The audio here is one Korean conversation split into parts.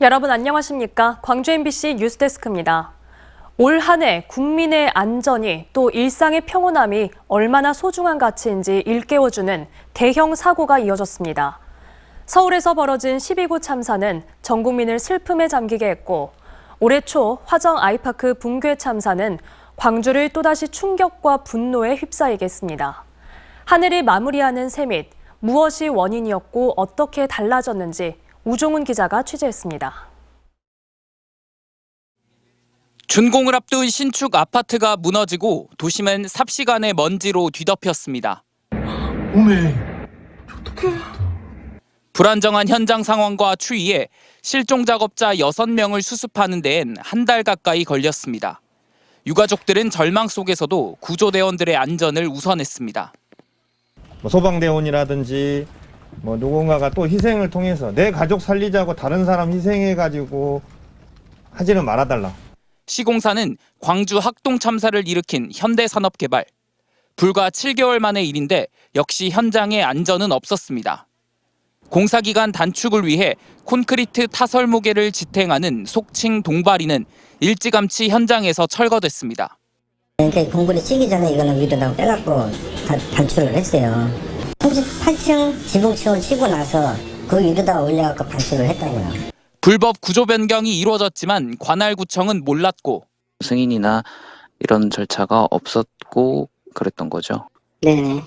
여러분 안녕하십니까? 광주 MBC 뉴스데스크입니다. 올 한 해 국민의 안전이 또 일상의 평온함이 얼마나 소중한 가치인지 일깨워주는 대형 사고가 이어졌습니다. 서울에서 벌어진 12구 참사는 전 국민을 슬픔에 잠기게 했고 올해 초 화정 아이파크 붕괴 참사는 광주를 또다시 충격과 분노에 휩싸이게 했습니다. 하늘이 마무리하는 새 및 무엇이 원인이었고 어떻게 달라졌는지 우종훈 기자가 취재했습니다. 준공을 앞둔 신축 아파트가 무너지고 도심은 삽시간의 먼지로 뒤덮였습니다. 어메, 어떡해. 불안정한 현장 상황과 추위에 실종 작업자 6명을 수습하는 데엔 한 달 가까이 걸렸습니다. 유가족들은 절망 속에서도 구조대원들의 안전을 우선했습니다. 소방대원이라든지 누군가가 또 희생을 통해서 내 가족 살리자고 다른 사람 희생해가지고 하지는 말아달라. 시공사는 광주 학동 참사를 일으킨 현대산업개발. 불과 7개월 만의 일인데 역시 현장에 안전은 없었습니다. 공사기간 단축을 위해 콘크리트 타설 무게를 지탱하는 속칭 동바리는 일찌감치 현장에서 철거됐습니다. 그러니까 공군이 치기 전에 이거는 위로다가 빼갖고 반출을 했어요. 38층 지붕층을 치고 나서 그 위로다가 올려갖고 반출을 했다고요. 불법 구조 변경이 이루어졌지만 관할구청은 몰랐고 승인이나 이런 절차가 없었고 그랬던 거죠. 네.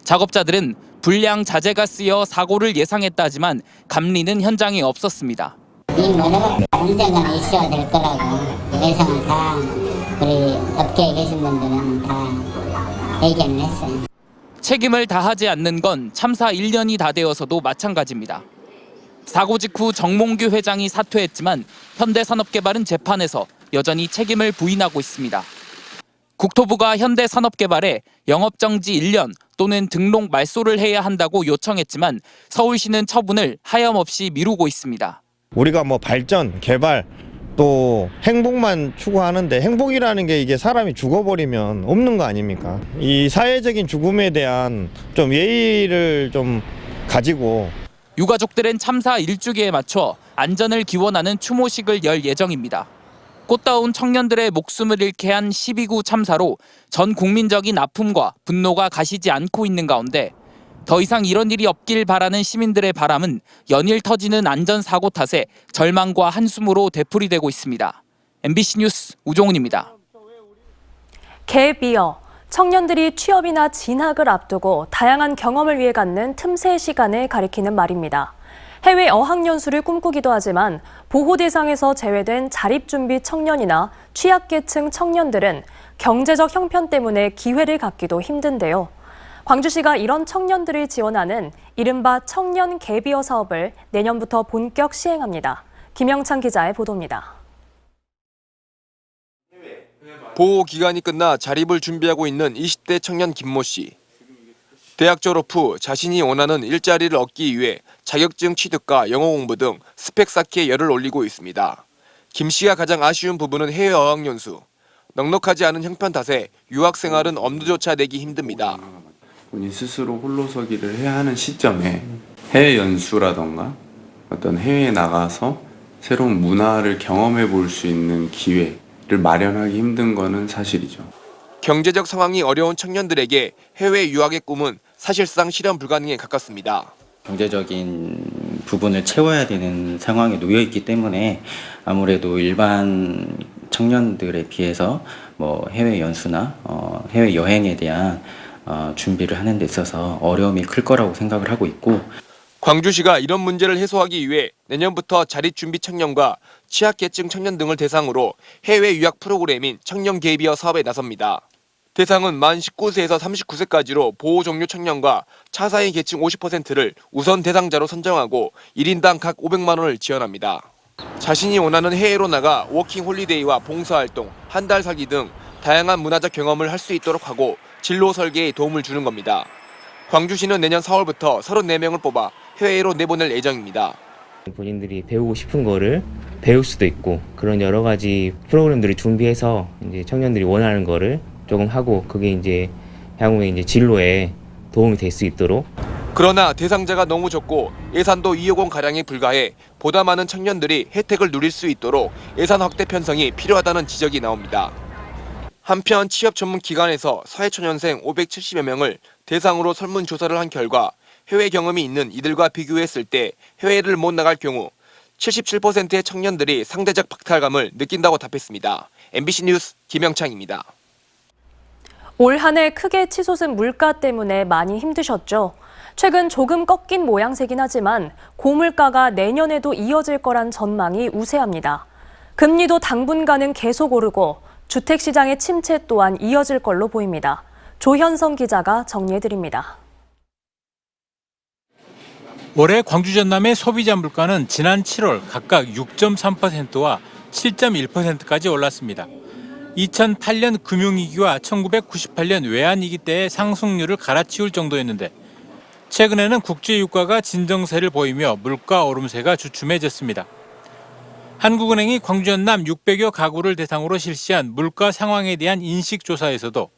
작업자들은 불량 자재가 쓰여 사고를 예상했다지만 감리는 현장에 없었습니다. 이 문화가 언젠가는 있어야 될 거라고 예상은 다 우리 업계에 계신 분들은 다 얘기는 했어요. 책임을 다하지 않는 건 참사 1년이 다 되어서도 마찬가지입니다. 사고 직후 정몽규 회장이 사퇴했지만 현대산업개발은 재판에서 여전히 책임을 부인하고 있습니다. 국토부가 현대산업개발에 영업정지 1년 또는 등록 말소를 해야 한다고 요청했지만 서울시는 처분을 하염없이 미루고 있습니다. 우리가 발전, 개발, 또 행복만 추구하는데 행복이라는 게 이게 사람이 죽어버리면 없는 거 아닙니까? 이 사회적인 죽음에 대한 좀 예의를 좀 가지고 유가족들은 참사 1주기에 맞춰 안전을 기원하는 추모식을 열 예정입니다. 꽃다운 청년들의 목숨을 잃게 한 12구 참사로 전 국민적인 아픔과 분노가 가시지 않고 있는 가운데 더 이상 이런 일이 없길 바라는 시민들의 바람은 연일 터지는 안전사고 탓에 절망과 한숨으로 되풀이되고 있습니다. MBC 뉴스 우종훈입니다. 갭이어 청년들이 취업이나 진학을 앞두고 다양한 경험을 위해 갖는 틈새 시간을 가리키는 말입니다. 해외 어학연수를 꿈꾸기도 하지만 보호 대상에서 제외된 자립준비 청년이나 취약계층 청년들은 경제적 형편 때문에 기회를 갖기도 힘든데요. 광주시가 이런 청년들을 지원하는 이른바 청년 갭이어 사업을 내년부터 본격 시행합니다. 김영찬 기자의 보도입니다. 보호 기간이 끝나 자립을 준비하고 있는 20대 청년 김모 씨. 대학 졸업 후 자신이 원하는 일자리를 얻기 위해 자격증 취득과 영어 공부 등 스펙 쌓기에 열을 올리고 있습니다. 김 씨가 가장 아쉬운 부분은 해외 어학연수. 넉넉하지 않은 형편 탓에 유학 생활은 엄두조차 내기 힘듭니다. 본인 스스로 홀로서기를 해야 하는 시점에 해외 연수라던가 어떤 해외에 나가서 새로운 문화를 경험해 볼 수 있는 기회를 마련하기 힘든 거는 사실이죠. 경제적 상황이 어려운 청년들에게 해외 유학의 꿈은 사실상 실현 불가능에 가깝습니다. 경제적인 부분을 채워야 되는 상황에 놓여 있기 때문에 아무래도 일반 청년들에 비해서 해외 연수나 해외 여행에 대한 준비를 하는 데 있어서 어려움이 클 거라고 생각을 하고 있고 광주시가 이런 문제를 해소하기 위해 내년부터 자립준비 청년과 취약계층 청년 등을 대상으로 해외 유학 프로그램인 청년 갭이어 사업에 나섭니다. 대상은 만 19세에서 39세까지로 보호 종료 청년과 차사인 계층 50%를 우선 대상자로 선정하고 1인당 각 500만 원을 지원합니다. 자신이 원하는 해외로 나가 워킹 홀리데이와 봉사활동, 한 달 살기 등 다양한 문화적 경험을 할 수 있도록 하고 진로 설계에 도움을 주는 겁니다. 광주시는 내년 4월부터 34명을 뽑아 해외로 내보낼 예정입니다. 본인들이 배우고 싶은 거를 배울 수도 있고 그런 여러 가지 프로그램들을 준비해서 이제 청년들이 원하는 거를 조금 하고 그게 이제 향후에 진로에 도움이 될 수 있도록 그러나 대상자가 너무 적고 예산도 2억 원 가량에 불과해 보다 많은 청년들이 혜택을 누릴 수 있도록 예산 확대 편성이 필요하다는 지적이 나옵니다. 한편 취업 전문 기관에서 사회초년생 570여 명을 대상으로 설문조사를 한 결과 해외 경험이 있는 이들과 비교했을 때 해외를 못 나갈 경우 77%의 청년들이 상대적 박탈감을 느낀다고 답했습니다. MBC 뉴스 김영창입니다. 올 한 해 크게 치솟은 물가 때문에 많이 힘드셨죠? 최근 조금 꺾인 모양새긴 하지만 고물가가 내년에도 이어질 거란 전망이 우세합니다. 금리도 당분간은 계속 오르고 주택시장의 침체 또한 이어질 걸로 보입니다. 조현성 기자가 정리해드립니다. 올해 광주 전남의 소비자 물가는 지난 7월 각각 6.3%와 7.1%까지 올랐습니다. 2008년 금융위기와 1998년 외환위기 때의 상승률을 갈아치울 정도였는데 최근에는 국제유가가 진정세를 보이며 물가 오름세가 주춤해졌습니다. 한국은행이 광주 전남 600여 가구를 대상으로 실시한 물가 상황에 대한 인식조사에서도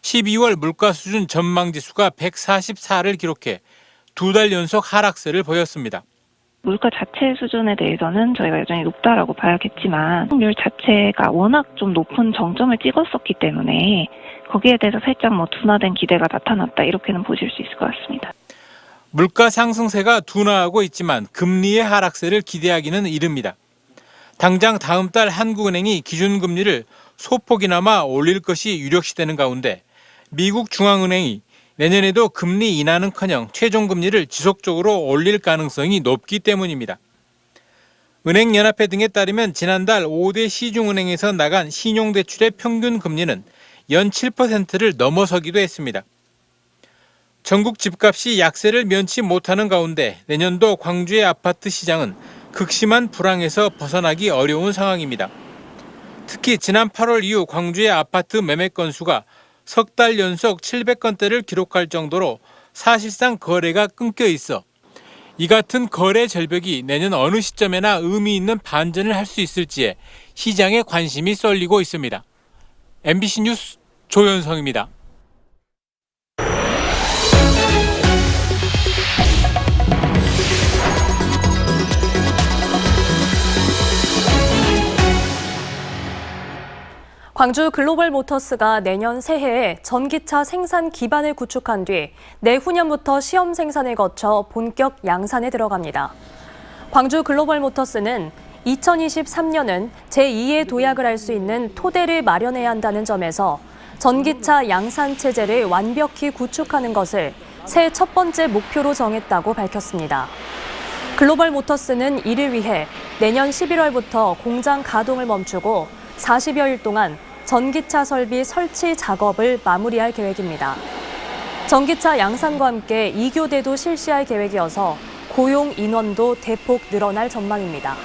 12월 물가 수준 전망지수가 144를 기록해 2달 연속 하락세를 보였습니다. 물가 자체 수준에 대해서는 저희가 여전히 높다라고 봐야겠지만 확률 자체가 워낙 좀 높은 정점을 찍었었기 때문에 거기에 대해서 살짝 둔화된 기대가 나타났다 이렇게는 보실 수 있을 것 같습니다. 물가 상승세가 둔화하고 있지만 금리의 하락세를 기대하기는 이릅니다. 당장 다음 달 한국은행이 기준금리를 소폭이나마 올릴 것이 유력시되는 가운데 미국 중앙은행이 내년에도 금리 인하는커녕 최종금리를 지속적으로 올릴 가능성이 높기 때문입니다. 은행연합회 등에 따르면 지난달 5대 시중은행에서 나간 신용대출의 평균 금리는 연 7%를 넘어서기도 했습니다. 전국 집값이 약세를 면치 못하는 가운데 내년도 광주의 아파트 시장은 극심한 불황에서 벗어나기 어려운 상황입니다. 특히 지난 8월 이후 광주의 아파트 매매 건수가 석 달 연속 700건대를 기록할 정도로 사실상 거래가 끊겨 있어 이 같은 거래 절벽이 내년 어느 시점에나 의미 있는 반전을 할 수 있을지에 시장에 관심이 쏠리고 있습니다. MBC 뉴스 조현성입니다. 광주 글로벌 모터스가 내년 새해에 전기차 생산 기반을 구축한 뒤 내후년부터 시험 생산을 거쳐 본격 양산에 들어갑니다. 광주 글로벌 모터스는 2023년은 제2의 도약을 할 수 있는 토대를 마련해야 한다는 점에서 전기차 양산 체제를 완벽히 구축하는 것을 새해 첫 번째 목표로 정했다고 밝혔습니다. 글로벌 모터스는 이를 위해 내년 11월부터 공장 가동을 멈추고 40여일 동안 전기차 설비 설치 작업을 마무리할 계획입니다. 전기차 양산과 함께 2교대도 실시할 계획이어서 고용 인원도 대폭 늘어날 전망입니다.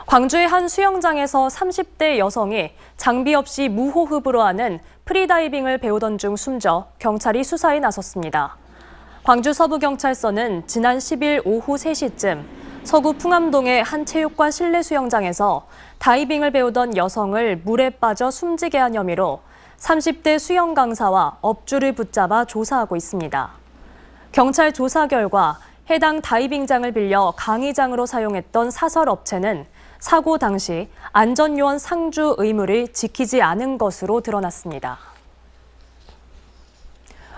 광주의 한 수영장에서 30대 여성이 장비 없이 무호흡으로 하는 프리다이빙을 배우던 중 숨져 경찰이 수사에 나섰습니다. 광주 서부경찰서는 지난 10일 오후 3시쯤 서구 풍암동의 한 체육관 실내 수영장에서 다이빙을 배우던 여성을 물에 빠져 숨지게 한 혐의로 30대 수영 강사와 업주를 붙잡아 조사하고 있습니다. 경찰 조사 결과 해당 다이빙장을 빌려 강의장으로 사용했던 사설업체는 사고 당시 안전요원 상주 의무를 지키지 않은 것으로 드러났습니다.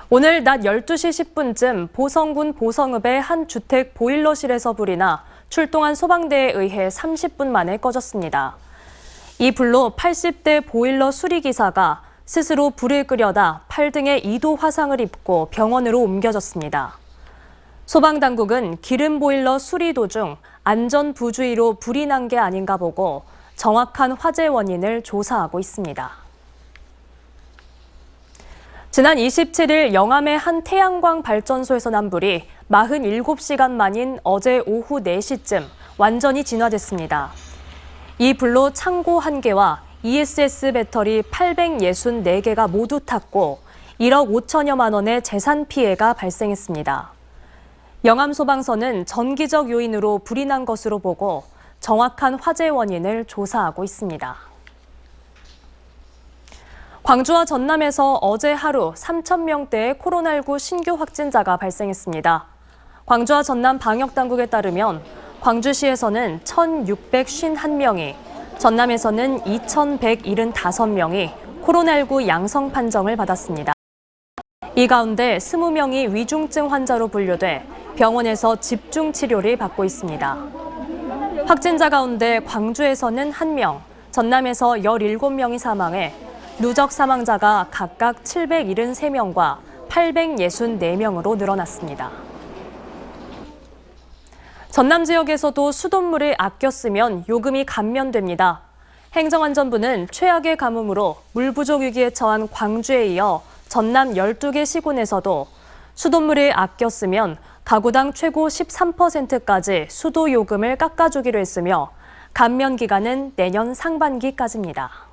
오늘 낮 12시 10분쯤 보성군 보성읍의 한 주택 보일러실에서 불이 나 출동한 소방대에 의해 30분 만에 꺼졌습니다. 이 불로 80대 보일러 수리기사가 스스로 불을 끄려다 팔 등에 2도 화상을 입고 병원으로 옮겨졌습니다. 소방당국은 기름 보일러 수리 도중 안전부주의로 불이 난 게 아닌가 보고 정확한 화재 원인을 조사하고 있습니다. 지난 27일 영암의 한 태양광 발전소에서 난 불이 47시간 만인 어제 오후 4시쯤 완전히 진화됐습니다. 이 불로 창고 1개와 ESS 배터리 864개가 모두 탔고 1억 5천여만 원의 재산 피해가 발생했습니다. 영암소방서는 전기적 요인으로 불이 난 것으로 보고 정확한 화재 원인을 조사하고 있습니다. 광주와 전남에서 어제 하루 3,000명대의 코로나19 신규 확진자가 발생했습니다. 광주와 전남 방역당국에 따르면 광주시에서는 1,651명이, 전남에서는 2,175명이 코로나19 양성 판정을 받았습니다. 이 가운데 20명이 위중증 환자로 분류돼 병원에서 집중 치료를 받고 있습니다. 확진자 가운데 광주에서는 1명, 전남에서 17명이 사망해 누적 사망자가 각각 773명과 864명으로 늘어났습니다. 전남 지역에서도 수돗물을 아껴 쓰면 요금이 감면됩니다. 행정안전부는 최악의 가뭄으로 물 부족 위기에 처한 광주에 이어 전남 12개 시군에서도 수돗물을 아껴 쓰면 가구당 최고 13%까지 수도 요금을 깎아주기로 했으며 감면 기간은 내년 상반기까지입니다.